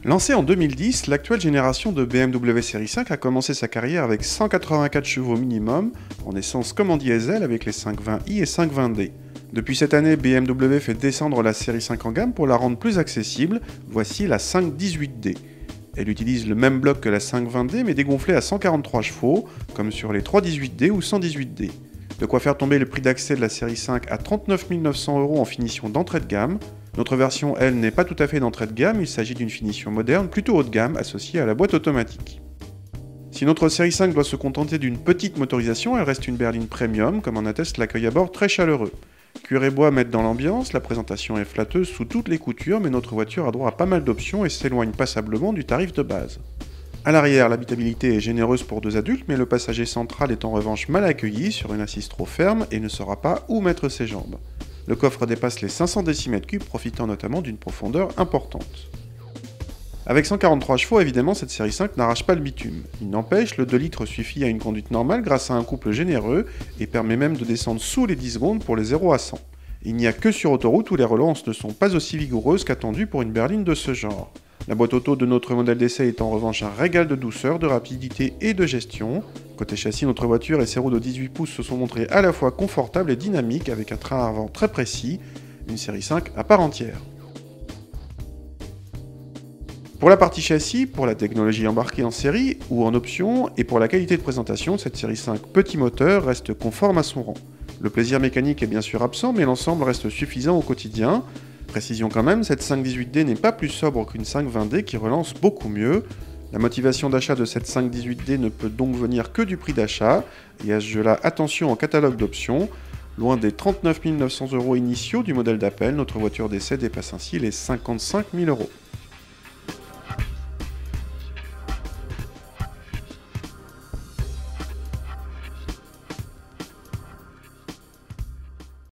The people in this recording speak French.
Lancée en 2010, l'actuelle génération de BMW série 5 a commencé sa carrière avec 184 chevaux minimum, en essence comme en diesel avec les 520i et 520d. Depuis cette année, BMW fait descendre la série 5 en gamme pour la rendre plus accessible, voici la 518D. Elle utilise le même bloc que la 520D mais dégonflée à 143 chevaux, comme sur les 318D ou 118D. De quoi faire tomber le prix d'accès de la série 5 à 39 900 € en finition d'entrée de gamme. Notre version, elle, n'est pas tout à fait d'entrée de gamme, il s'agit d'une finition moderne plutôt haut de gamme associée à la boîte automatique. Si notre série 5 doit se contenter d'une petite motorisation, elle reste une berline premium, comme en atteste l'accueil à bord très chaleureux. Cuir et bois mettent dans l'ambiance, la présentation est flatteuse sous toutes les coutures, mais notre voiture a droit à pas mal d'options et s'éloigne passablement du tarif de base. À l'arrière, l'habitabilité est généreuse pour 2 adultes, mais le passager central est en revanche mal accueilli sur une assise trop ferme et ne saura pas où mettre ses jambes. Le coffre dépasse les 500 cm3, profitant notamment d'une profondeur importante. Avec 143 chevaux, évidemment, cette série 5 n'arrache pas le bitume. Il n'empêche, le 2 litres suffit à une conduite normale grâce à un couple généreux et permet même de descendre sous les 10 secondes pour les 0 à 100. Il n'y a que sur autoroute où les relances ne sont pas aussi vigoureuses qu'attendues pour une berline de ce genre. La boîte auto de notre modèle d'essai est en revanche un régal de douceur, de rapidité et de gestion. Côté châssis, notre voiture et ses roues de 18 pouces se sont montrées à la fois confortables et dynamiques avec un train avant très précis, une série 5 à part entière. Pour la partie châssis, pour la technologie embarquée en série ou en option, et pour la qualité de présentation, cette série 5 petit moteur reste conforme à son rang. Le plaisir mécanique est bien sûr absent, mais l'ensemble reste suffisant au quotidien. Précision quand même, cette 518D n'est pas plus sobre qu'une 520D qui relance beaucoup mieux. La motivation d'achat de cette 518D ne peut donc venir que du prix d'achat, et à ce jeu-là, attention au catalogue d'options. Loin des 39 900 € initiaux du modèle d'appel, notre voiture d'essai dépasse ainsi les 55 000 €.